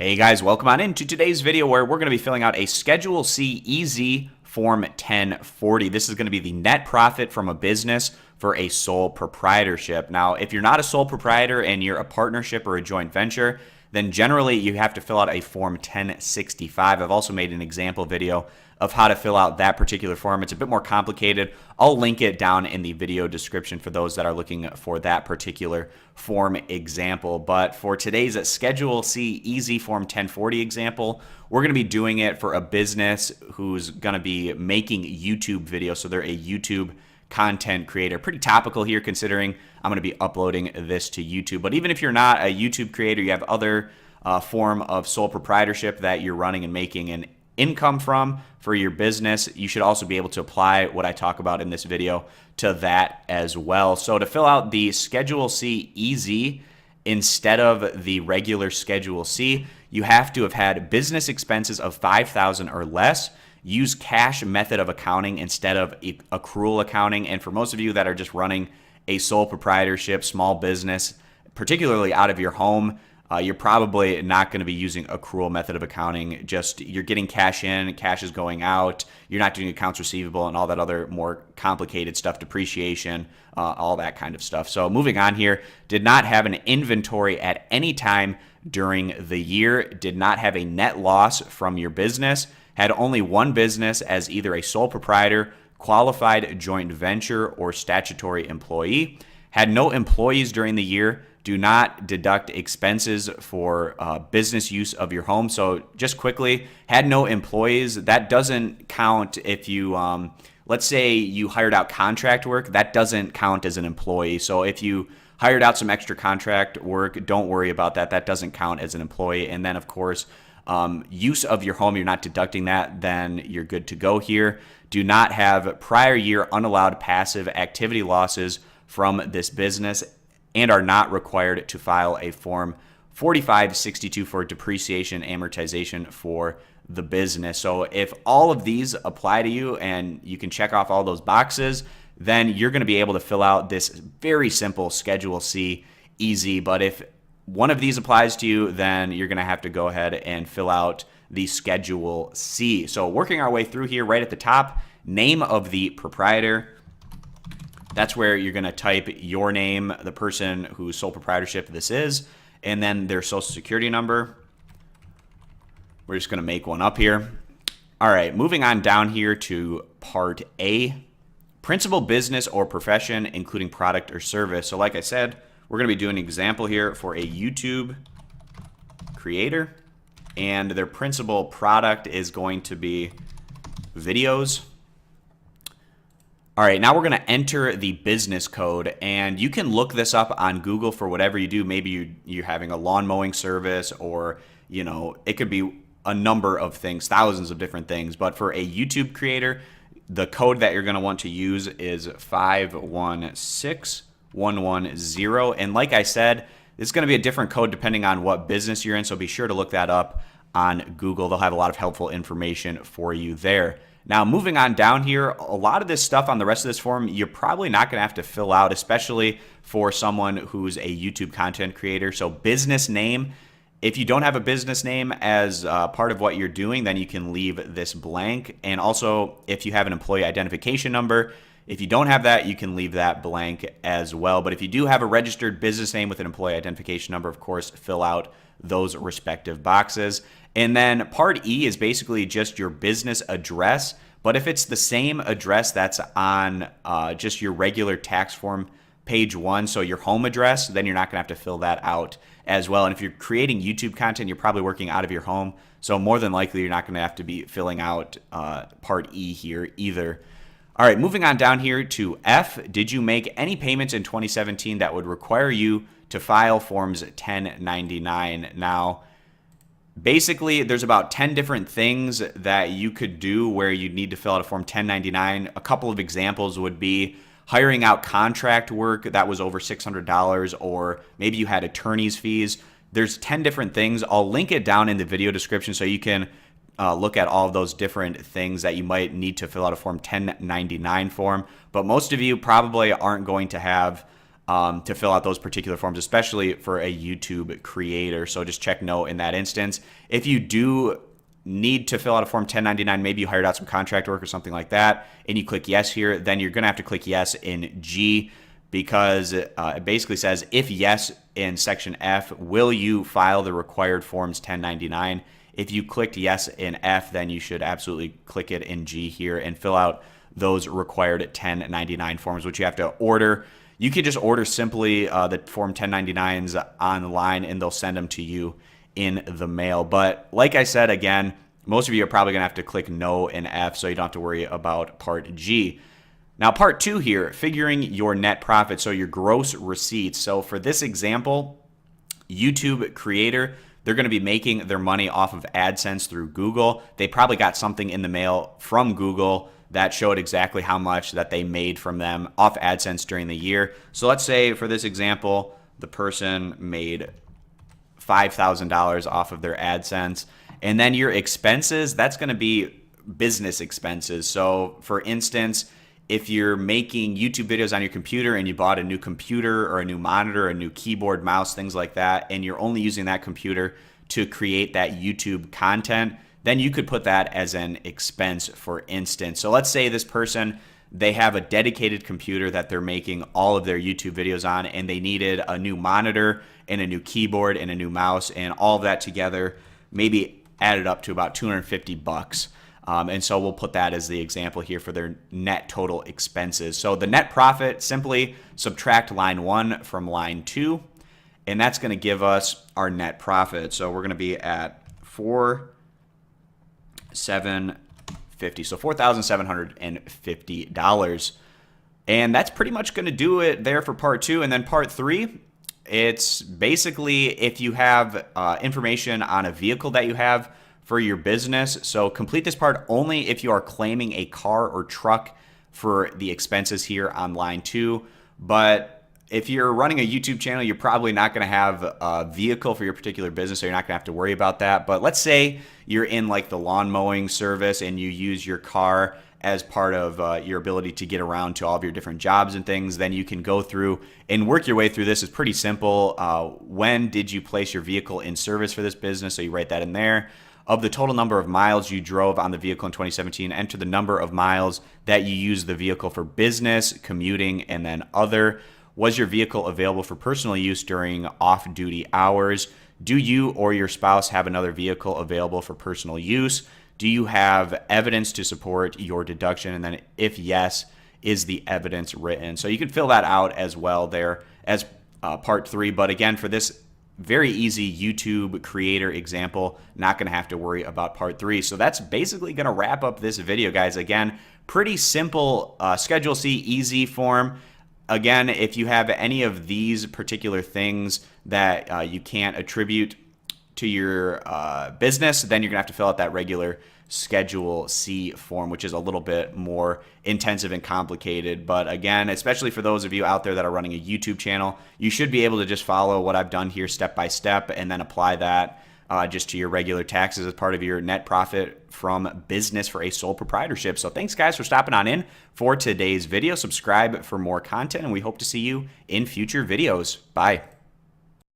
Hey guys, welcome on into today's video where we're going to be filling out a Schedule C Easy Form 1040. This is going to be the net profit from a business for a sole proprietorship. Now, if you're not a sole proprietor and you're a partnership or a joint venture, then generally you have to fill out a Form 1065. I've also made an example video of how to fill out that particular form. It's a bit more complicated. I'll link it down in the video description for those that are looking for that particular form example. But for today's Schedule C Easy Form 1040 example, we're going to be doing it for a business who's going to be making YouTube videos. So they're a YouTube content creator. Pretty topical here considering I'm going to be uploading this to YouTube. But even if you're not a YouTube creator, you have other form of sole proprietorship that you're running and making an income from for your business, you should also be able to apply what I talk about in this video to that as well. So to fill out the Schedule C Easy instead of the regular Schedule C, you have to have had business expenses of $5,000 or less. Use cash method of accounting instead of accrual accounting. And for most of you that are just running a sole proprietorship, small business, particularly out of your home, you're probably not going to be using accrual method of accounting. Just you're getting cash in, cash is going out. You're not doing accounts receivable and all that other more complicated stuff, depreciation, all that kind of stuff. So moving on here, did not have an inventory at any time during the year, did not have a net loss from your business, had only one business as either a sole proprietor, qualified joint venture, or statutory employee, had no employees during the year, do not deduct expenses for business use of your home. So just quickly, had no employees. That doesn't count if you, let's say you hired out contract work, that doesn't count as an employee. So if you hired out some extra contract work, don't worry about that. That doesn't count as an employee. And then of course, use of your home, you're not deducting that, then you're good to go here. Do not have prior year unallowed passive activity losses from this business and are not required to file a Form 4562 for depreciation amortization for the business. So if all of these apply to you and you can check off all those boxes, then you're going to be able to fill out this very simple Schedule C Easy. But if one of these applies to you, then you're going to have to go ahead and fill out the Schedule C. So working our way through here, right at the top, name of the proprietor. That's where you're going to type your name, the person whose sole proprietorship this is, and then their social security number. We're just going to make one up here. All right, moving on down here to Part A, principal business or profession, including product or service. So like I said, we're going to be doing an example here for a YouTube creator, and their principal product is going to be videos. All right, now we're going to enter the business code, and you can look this up on Google for whatever you do. Maybe you're having a lawn mowing service, or it could be a number of things, thousands of different things. But for a YouTube creator, the code that you're going to want to use is 516110. And like I said, it's going to be a different code depending on what business you're in, so be sure to look that up on Google. They'll have a lot of helpful information for you there. Now, moving on down here, a lot of this stuff on the rest of this form, you're probably not going to have to fill out, especially for someone who's a YouTube content creator. So business name, if you don't have a business name as part of what you're doing, then you can leave this blank. And also, if you have an employee identification number, if you don't have that, you can leave that blank as well. But if you do have a registered business name with an employee identification number, of course, fill out those respective boxes. And then Part E is basically just your business address. But if it's the same address that's on just your regular tax form page 1, so your home address, then you're not going to have to fill that out as well. And if you're creating YouTube content, you're probably working out of your home. So more than likely, you're not going to have to be filling out Part E here either. All right, moving on down here to F. Did you make any payments in 2017 that would require you to file Forms 1099? Now, basically, there's about 10 different things that you could do where you'd need to fill out a Form 1099. A couple of examples would be hiring out contract work that was over $600, or maybe you had attorney's fees. There's 10 different things. I'll link it down in the video description so you can look at all of those different things that you might need to fill out a Form 1099 form. But most of you probably aren't going to have to fill out those particular forms, especially for a YouTube creator. So just check no in that instance. If you do need to fill out a form 1099, maybe you hired out some contract work or something like that, and you click yes here, then you're going to have to click yes in G, because it basically says, if yes in section F, will you file the required forms 1099? If you clicked yes in F, then you should absolutely click it in G here and fill out those required 1099 forms, which you have to order. You could just order simply the form 1099s online, and they'll send them to you in the mail. But like I said, again, most of you are probably going to have to click no in F, so you don't have to worry about part G. Now, part 2 here, figuring your net profit, so your gross receipts. So for this example, YouTube creator, they're going to be making their money off of AdSense through Google. They probably got something in the mail from Google that showed exactly how much that they made from them off AdSense during the year. So let's say for this example, the person made $5,000 off of their AdSense. And then your expenses, that's going to be business expenses. So for instance, if you're making YouTube videos on your computer and you bought a new computer or a new monitor, a new keyboard, mouse, things like that, and you're only using that computer to create that YouTube content, then you could put that as an expense, for instance. So let's say this person, they have a dedicated computer that they're making all of their YouTube videos on, and they needed a new monitor and a new keyboard and a new mouse, and all of that together maybe added up to about $250. And so we'll put that as the example here for their net total expenses. So the net profit, simply subtract line 1 from line 2, and that's going to give us our net profit. So we're going to be at $4,750, so $4,750. And that's pretty much going to do it there for part 2. And then part 3, it's basically if you have information on a vehicle that you have for your business. So complete this part only if you are claiming a car or truck for the expenses here on line 2. But if you're running a YouTube channel, you're probably not going to have a vehicle for your particular business, so you're not going to have to worry about that. But let's say you're in like the lawn mowing service and you use your car as part of your ability to get around to all of your different jobs and things, then you can go through and work your way through this. It's pretty simple. When did you place your vehicle in service for this business? So you write that in there. Of the total number of miles you drove on the vehicle in 2017, enter the number of miles that you used the vehicle for business, commuting, and then other. Was your vehicle available for personal use during off-duty hours? Do you or your spouse have another vehicle available for personal use? Do you have evidence to support your deduction? And then if yes, is the evidence written? So you can fill that out as well there as part 3. But again, for this very easy YouTube creator example, not going to have to worry about part 3. So that's basically going to wrap up this video, guys. Again, pretty simple Schedule C easy form. Again, if you have any of these particular things that you can't attribute to your business, then you're going to have to fill out that regular Schedule C form, which is a little bit more intensive and complicated. But again, especially for those of you out there that are running a YouTube channel, you should be able to just follow what I've done here step by step and then apply that just to your regular taxes as part of your net profit from business for a sole proprietorship. So thanks, guys, for stopping on in for today's video. Subscribe for more content, and we hope to see you in future videos. Bye.